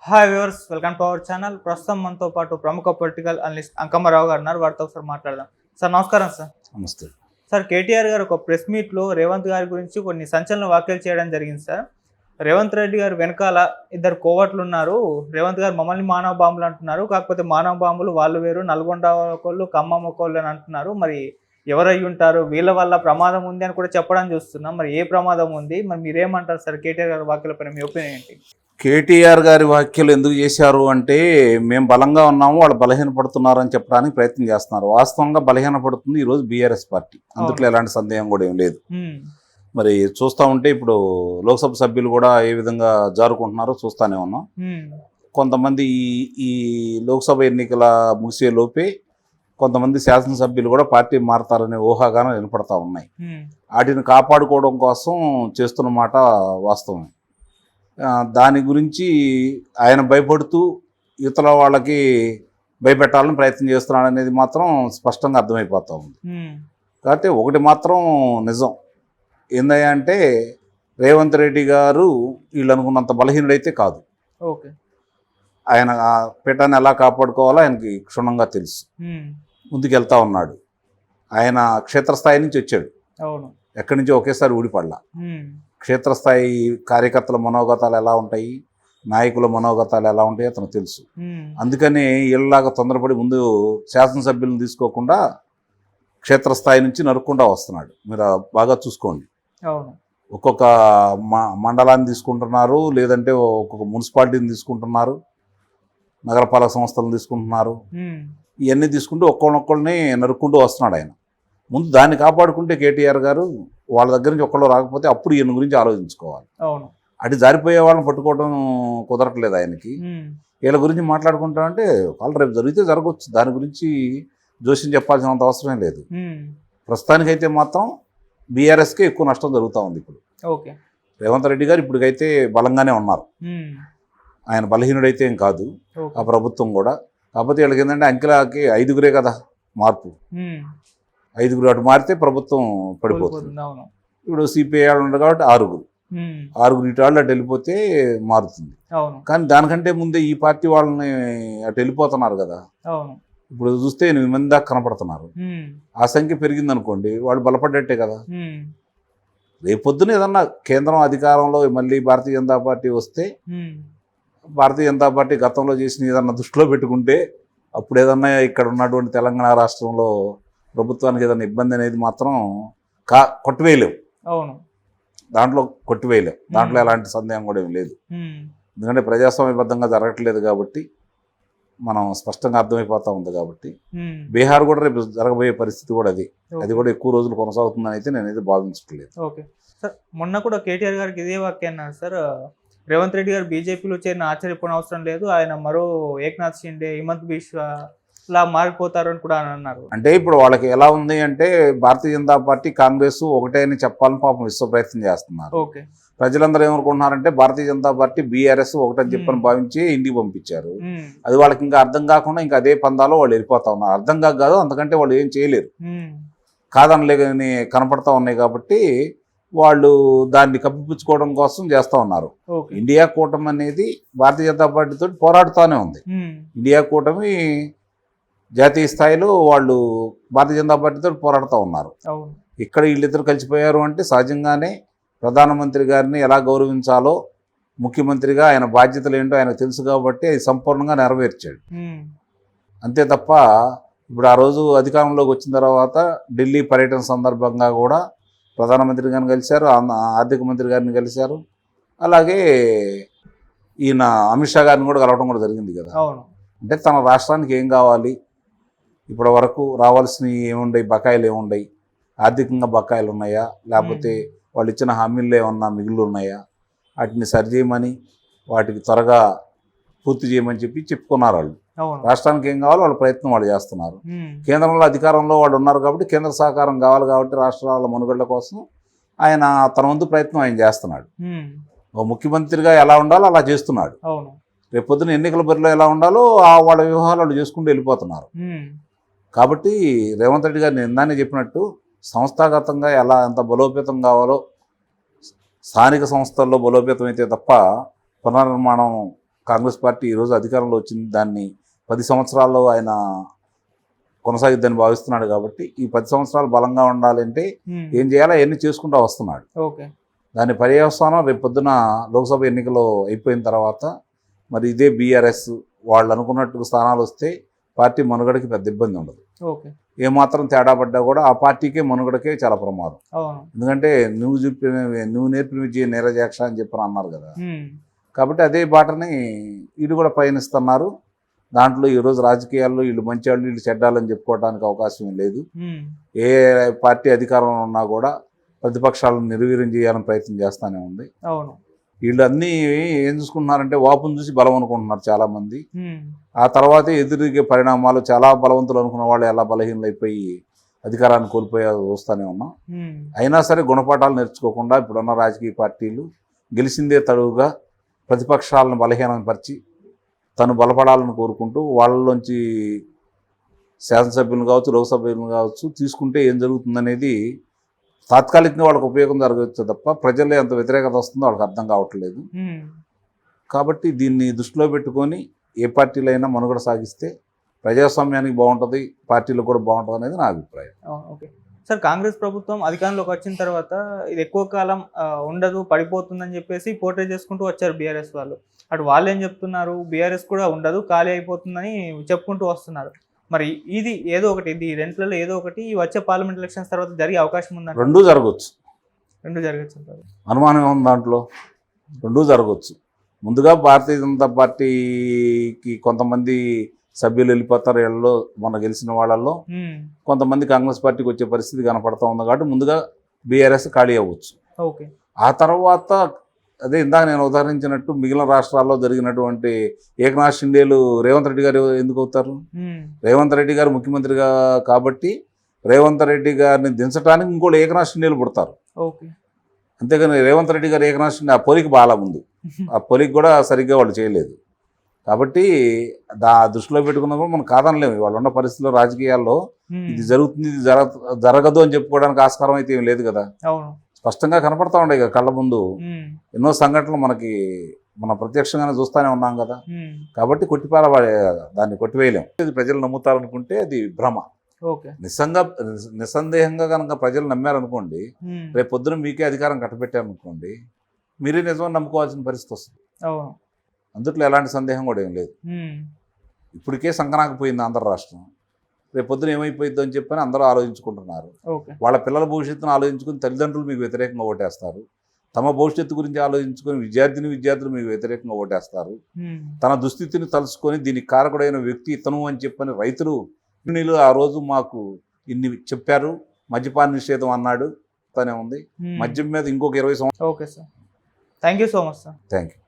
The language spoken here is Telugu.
Hi viewers, welcome to our channel. ప్రస్తుతం మనతో పాటు ప్రముఖ పొలిటికల్ అనలిస్ట్ అంకమ్మరావు గారు ఉన్నారు. వారితో ఒకసారి మాట్లాడదాం. సార్ నమస్కారం సార్. నమస్తే. సార్, కేటీఆర్ గారు ఒక ప్రెస్ మీట్లో రేవంత్ గారి గురించి కొన్ని సంచలన వ్యాఖ్యలు చేయడం జరిగింది సార్. రేవంత్ రెడ్డి గారు వెనకాల ఇద్దరు కోవట్లు ఉన్నారు. రేవంత్ గారు మమ్మల్ని మానవ బాంబులు అంటున్నారు. కాకపోతే మానవ బాంబులు వాళ్ళు వేరు, నల్గొండ ఒకళ్ళు, ఖమ్మం ఒకళ్ళు అని అంటున్నారు. మరి ఎవరై ఉంటారు? వీళ్ళ వల్ల ప్రమాదం ఉంది అని కూడా చెప్పడం చూస్తున్నాం. మరి ఏ ప్రమాదం ఉంది? మరి మీరేమంటారు సార్? కేటీఆర్ గారి వ్యాఖ్యలపైన మీ ఒపీనియన్ ఏంటి? కేటీఆర్ గారి వ్యాఖ్యలు ఎందుకు చేశారు అంటే, మేము బలంగా ఉన్నాము, వాళ్ళు బలహీనపడుతున్నారు అని చెప్పడానికి ప్రయత్నం చేస్తున్నారు. వాస్తవంగా బలహీనపడుతుంది ఈరోజు బీఆర్ఎస్ పార్టీ. అందులో ఎలాంటి సందేహం కూడా ఏం లేదు. మరి చూస్తూ ఉంటే ఇప్పుడు లోక్సభ సభ్యులు కూడా ఏ విధంగా జారుకుంటున్నారో చూస్తూనే ఉన్నాం. కొంతమంది ఈ లోక్సభ ఎన్నికల ముగిసే లోపే కొంతమంది శాసనసభ్యులు కూడా పార్టీ మారతారనే ఊహాగానం వినపడతా ఉన్నాయి. వాటిని కాపాడుకోవడం కోసం చేస్తున్న మాట వాస్తవం. దాని గురించి ఆయన భయపడుతూ ఇతర వాళ్ళకి భయపెట్టాలని ప్రయత్నం చేస్తున్నాడు అనేది మాత్రం స్పష్టంగా అర్థమైపోతూ ఉంది. కాబట్టి ఒకటి మాత్రం నిజం ఏందయ్యా అంటే, రేవంత్ రెడ్డి గారు వీళ్ళు అనుకున్నంత బలహీనుడైతే కాదు. ఓకే, ఆయన పీఠాన్ని ఎలా కాపాడుకోవాలో ఆయనకి క్షుణ్ణంగా తెలుసు. ముందుకెళ్తా ఉన్నాడు. ఆయన క్షేత్రస్థాయి నుంచి వచ్చాడు. అవును, ఎక్కడి నుంచో ఒకేసారి ఊడిపడలా. క్షేత్రస్థాయి కార్యకర్తల మనోగతాలు ఎలా ఉంటాయి, నాయకుల మనోగతాలు ఎలా ఉంటాయి అతను తెలుసు. అందుకని వీళ్ళలాగా తొందరపడి ముందు శాసనసభ్యులను తీసుకోకుండా క్షేత్రస్థాయి నుంచి నరుక్కుండా వస్తున్నాడు. మీరు బాగా చూసుకోండి. ఒక్కొక్క మండలాన్ని తీసుకుంటున్నారు, లేదంటే ఒక్కొక్క మున్సిపాలిటీని తీసుకుంటున్నారు, నగరపాలక సంస్థలను తీసుకుంటున్నారు. ఇవన్నీ తీసుకుంటూ ఒక్కొక్కరిని నరుక్కుంటూ వస్తున్నాడు ఆయన. ముందు దాన్ని కాపాడుకుంటే కేటీఆర్ గారు వాళ్ళ దగ్గర నుంచి ఒక్కళ్ళు రాకపోతే అప్పుడు ఈయన గురించి ఆలోచించుకోవాలి. అటు జారిపోయే వాళ్ళని పట్టుకోవడం కుదరట్లేదు ఆయనకి. వీళ్ళ గురించి మాట్లాడుకుంటామంటే వాళ్ళు రేపు జరిగితే జరగవచ్చు, దాని గురించి జోష్యం చెప్పాల్సినంత అవసరమే లేదు. ప్రస్తుతానికైతే మాత్రం బీఆర్ఎస్కే ఎక్కువ నష్టం జరుగుతూ ఉంది. ఇప్పుడు రేవంత్ రెడ్డి గారు ఇప్పటికైతే బలంగానే ఉన్నారు. ఆయన బలహీనుడైతే ఏం కాదు, ఆ ప్రభుత్వం కూడా. కాకపోతే వీళ్ళకి ఏంటంటే అంకెలకి 5గురే కదా మార్పు. 5గురు అటు మారితే ప్రభుత్వం పడిపోతుంది. ఇప్పుడు సిపిఐ ఉండదు కాబట్టి 6గురు ఇటు వాళ్ళు అటు వెళ్ళిపోతే మారుతుంది. కానీ దానికంటే ముందే ఈ పార్టీ వాళ్ళని అటు వెళ్ళిపోతున్నారు కదా. ఇప్పుడు చూస్తే 8 మంది దాకా కనపడుతున్నారు. ఆ సంఖ్య పెరిగింది అనుకోండి, వాళ్ళు బలపడ్డట్టే కదా. రేపొద్దున ఏదన్నా కేంద్రం అధికారంలో మళ్ళీ భారతీయ జనతా పార్టీ వస్తే, భారతీయ జనతా పార్టీ గతంలో చేసిన ఏదన్నా దృష్టిలో పెట్టుకుంటే, అప్పుడు ఏదన్నా ఇక్కడ ఉన్నటువంటి తెలంగాణ రాష్ట్రంలో ప్రభుత్వానికి ఏదైనా ఇబ్బంది అనేది మాత్రం కొట్టివేయలేవు. దాంట్లో కొట్టివేయలేవు. దాంట్లో ఎలాంటి సందేహం కూడా ఏం లేదు. ఎందుకంటే ప్రజాస్వామ్యబద్ధంగా జరగట్లేదు కాబట్టి, మనం స్పష్టంగా అర్థమైపోతా ఉంది కాబట్టి. బీహార్ కూడా రేపు జరగబోయే పరిస్థితి కూడా అది కూడా ఎక్కువ రోజులు కొనసాగుతుందని అయితే నేనైతే భావించట్లేదు. ఓకే సార్, మొన్న కూడా కేటీఆర్ గారికి ఇదే వాక్యం అన్నారు సార్. రేవంత్ రెడ్డి గారు బీజేపీలో చేరిన ఆశ్చర్యపోవడం అవసరం లేదు, ఆయన మరో ఏక్నాథ్ షిండే, హిమంత్ బిశ్వా లా మారిపోతారు అని కూడా అన్నారు. అంటే ఇప్పుడు వాళ్ళకి ఎలా ఉంది అంటే, భారతీయ జనతా పార్టీ కాంగ్రెస్ ఒకటే అని చెప్పాలని పాపం విశ్వ ప్రయత్నం చేస్తున్నారు. ప్రజలందరూ ఏమనుకుంటున్నారంటే భారతీయ జనతా పార్టీ బీఆర్ఎస్ ఒకటని చెప్పని భావించి ఇంటికి పంపించారు. అది వాళ్ళకి ఇంకా అర్థం కాకుండా ఇంకా అదే పందాలో వాళ్ళు వెళ్ళిపోతా ఉన్నారు. అర్థం కాదు, అంతకంటే వాళ్ళు ఏం చేయలేరు. కాదనలేని కనపడతా ఉన్నాయి కాబట్టి వాళ్ళు దాన్ని కప్పిపుచ్చుకోవడం కోసం చేస్తూ ఉన్నారు. ఇండియా కూటమి అనేది భారతీయ జనతా పార్టీతో పోరాడుతూనే ఉంది. ఇండియా కూటమి జాతీయ స్థాయిలో వాళ్ళు భారతీయ జనతా పార్టీతో పోరాడుతూ ఉన్నారు. ఇక్కడ వీళ్ళిద్దరు కలిసిపోయారు అంటే సహజంగానే ప్రధానమంత్రి గారిని ఎలా గౌరవించాలో, ముఖ్యమంత్రిగా ఆయన బాధ్యతలు ఏంటో ఆయనకు తెలుసు కాబట్టి అది సంపూర్ణంగా నెరవేర్చాడు. అంతే తప్ప ఇప్పుడు ఆ రోజు అధికారంలోకి వచ్చిన తర్వాత ఢిల్లీ పర్యటన సందర్భంగా కూడా ప్రధానమంత్రి గారిని కలిశారు, ఆర్థిక మంత్రి గారిని కలిశారు. అలాగే ఈయన అమిత్ షా గారిని కూడా కలవడం కూడా జరిగింది కదా. అంటే తన రాష్ట్రానికి ఏం కావాలి, ఇప్పటి వరకు రావాల్సినవి ఏముండయి, బకాయిలు ఏముండయి, ఆర్థికంగా బకాయిలు ఉన్నాయా, లేకపోతే వాళ్ళు ఇచ్చిన హామీల్లో ఏమన్నా మిగులు ఉన్నాయా, వాటిని సరిచేయమని, వాటికి త్వరగా పూర్తి చేయమని చెప్పుకున్నారు. వాళ్ళు రాష్ట్రానికి ఏం కావాలో వాళ్ళ ప్రయత్నం వాళ్ళు చేస్తున్నారు. కేంద్రంలో అధికారంలో వాళ్ళు ఉన్నారు కాబట్టి కేంద్ర సహకారం కావాలి కాబట్టి రాష్ట్రాల మనుగడల కోసం ఆయన తన వంతు ప్రయత్నం ఆయన చేస్తున్నాడు. ఒక ముఖ్యమంత్రిగా ఎలా ఉండాలో అలా చేస్తున్నాడు. రేపొద్దున ఎన్నికల బరిలో ఎలా ఉండాలో వాళ్ళ వ్యవహారాలు వాళ్ళు చేసుకుంటూ వెళ్ళిపోతున్నారు. కాబట్టి రేవంత్ రెడ్డి గారు నిన్ననే చెప్పినట్టు సంస్థాగతంగా ఎంత బలోపేతం కావాలో స్థానిక సంస్థల్లో బలోపేతం అయితే తప్ప పునర్నిర్మాణం కాంగ్రెస్ పార్టీ ఈరోజు అధికారంలో వచ్చింది, దాన్ని 10 సంవత్సరాల్లో ఆయన కొనసాగిద్దని భావిస్తున్నాడు. కాబట్టి ఈ 10 సంవత్సరాలు బలంగా ఉండాలంటే ఏం చేయాలో అవన్నీ చేసుకుంటూ వస్తున్నాడు. ఓకే. దాని పర్యవసానం రేపు పొద్దున లోక్సభ ఎన్నికలు అయిపోయిన తర్వాత మరి ఇదే బీఆర్ఎస్ వాళ్ళు అనుకున్నట్టు స్థానాలు వస్తే పార్టీ మనుగడకి పెద్ద ఇబ్బంది ఉండదు. ఓకే. ఏమాత్రం తేడా పడ్డా కూడా ఆ పార్టీకే మనుగడకే చాలా ప్రమాదం. అవును. ఎందుకంటే నువ్వు నేర్పిన విద్య నీరజాక్ష అని చెప్పని అన్నారు కదా. కాబట్టి అదే బాటని వీళ్ళు కూడా పయనిస్తున్నారు. దాంట్లో ఈరోజు రాజకీయాల్లో వీళ్ళు మంచి వాళ్ళు వీళ్ళు చెడ్డాలని చెప్పుకోవడానికి అవకాశం లేదు. ఏ పార్టీ అధికారంలో ఉన్నా కూడా ప్రతిపక్షాలను నిర్వీర్యం చేయాలని ప్రయత్నం చేస్తూనే ఉంది. అవును. వీళ్ళు అన్నీ ఏం చూసుకుంటున్నారంటే వాపును చూసి బలం అనుకుంటున్నారు చాలామంది. ఆ తర్వాతే ఎదురుగే పరిణామాలు చాలా బలవంతులు అనుకున్న వాళ్ళు ఎలా బలహీనలు అయిపోయి అధికారాన్ని కోల్పోయే చూస్తూనే ఉన్నాం. అయినా సరే గుణపాఠాలు నేర్చుకోకుండా ఇప్పుడున్న రాజకీయ పార్టీలు గెలిచిందే తడువుగా ప్రతిపక్షాలను బలహీనపరిచి తను బలపడాలని కోరుకుంటూ వాళ్ళలోంచి శాసనసభ్యులను కావచ్చు లోక్సభ్యులను కావచ్చు తీసుకుంటే ఏం జరుగుతుందనేది తాత్కాలికంగా వాళ్ళకి ఉపయోగం జరగవచ్చు తప్ప ప్రజల్లో ఎంత వ్యతిరేకత వస్తుందో వాళ్ళకి అర్థం కావట్లేదు. కాబట్టి దీన్ని దృష్టిలో పెట్టుకొని ఏ పార్టీలైనా మనుగడ సాగిస్తే ప్రజాస్వామ్యానికి బాగుంటుంది, పార్టీలకు కూడా బాగుంటుంది అనేది నా అభిప్రాయం. ఓకే సార్, కాంగ్రెస్ ప్రభుత్వం అధికారంలోకి వచ్చిన తర్వాత ఇది ఎక్కువ కాలం ఉండదు, పడిపోతుందని చెప్పేసి పోర్ట్రే చేసుకుంటూ వచ్చారు బీఆర్ఎస్ వాళ్ళు. అటు వాళ్ళు ఏం చెప్తున్నారు, బీఆర్ఎస్ కూడా ఉండదు, ఖాళీ అయిపోతుందని చెప్పుకుంటూ వస్తున్నారు. మరి ఇది ఏదో ఒకటి, ఇది రెంట్లలో ఏదో ఒకటి వచ్చే పార్లమెంట్ ఎలక్షన్స్ తర్వాత జరిగే అవకాశం ఉందండి? రెండూ జరగవచ్చు. రెండు జరగచ్చు, అనుమానం ఉంది దాంట్లో. రెండూ జరగవచ్చు. ముందుగా భారతీయ జనతా పార్టీకి కొంతమంది సభ్యులు వెళ్ళిపోతారు. వీళ్ళలో మొన్న గెలిచిన వాళ్ళల్లో కొంతమంది కాంగ్రెస్ పార్టీకి వచ్చే పరిస్థితి కనపడతా ఉంది. కాబట్టి ముందుగా బీఆర్ఎస్ ఖాళీ అవ్వచ్చు. ఓకే. ఆ తర్వాత అదే ఇందాక నేను ఉదాహరించినట్టు మిగిలిన రాష్ట్రాల్లో జరిగినటువంటి ఏకనాథ్ షిండేలు రేవంత్ రెడ్డి గారు ఎందుకు అవుతారు? రేవంత్ రెడ్డి గారు ముఖ్యమంత్రిగా కాబట్టి రేవంత్ రెడ్డి గారిని దించడానికి ఇంకోటి ఏకనాథ్ షిండేలు పుడతారు. ఓకే. అంతేగాని రేవంత్ రెడ్డి గారు ఏకనాథ్ షిండే ఆ పొలికి బాగా ఉంది, ఆ పొలికి కూడా సరిగ్గా వాళ్ళు చేయలేదు. కాబట్టి దృష్టిలో పెట్టుకున్నప్పుడు మనం కాదనలేము. వాళ్ళు ఉన్న పరిస్థితుల్లో రాజకీయాల్లో ఇది జరుగుతుంది, ఇది జరగదు అని చెప్పుకోవడానికి ఆస్కారం అయితే ఏం లేదు కదా. స్పష్టంగా కనపడతా ఉండే కదా కళ్ళ ముందు. ఎన్నో సంఘటనలు మనం ప్రత్యక్షంగానే చూస్తూనే ఉన్నాం కదా. కాబట్టి దాన్ని కొట్టివేయలేం. ఇది ప్రజలు నమ్ముతారనుకుంటే అది భ్రమ. నిస్సందేహంగా కనుక ప్రజలు నమ్మారనుకోండి, రేపు పొద్దున మీకే అధికారం కట్టబెట్టారనుకోండి, మీరే నిజమని నమ్ముకోవాల్సిన పరిస్థితి వస్తుంది. అందుట్లో ఎలాంటి సందేహం కూడా ఏం లేదు. ఇప్పటికే సంకనాకపోయింది ఆంధ్ర రాష్ట్రం. రేపు పొద్దున ఏమైపోయిద్దో అని చెప్పని అందరూ ఆలోచించుకుంటున్నారు. వాళ్ళ పిల్లల భవిష్యత్తును ఆలోచించుకుని తల్లిదండ్రులు మీకు వ్యతిరేకంగా ఓటేస్తారు. తమ భవిష్యత్తు గురించి ఆలోచించుకొని విద్యార్థులు మీకు వ్యతిరేకంగా ఓటేస్తారు. తన దుస్థితిని తలుసుకొని దీనికి కారకుడైన వ్యక్తి ఇతను అని చెప్పని రైతులు ఆ రోజు మాకు ఇన్ని చెప్పారు, మద్యపాన నిషేధం అన్నాడు, తనే ఉంది. మద్యం మీద ఇంకొక 20 సంవత్సరాలు. Okay sir, thank you so much sir. Thank you.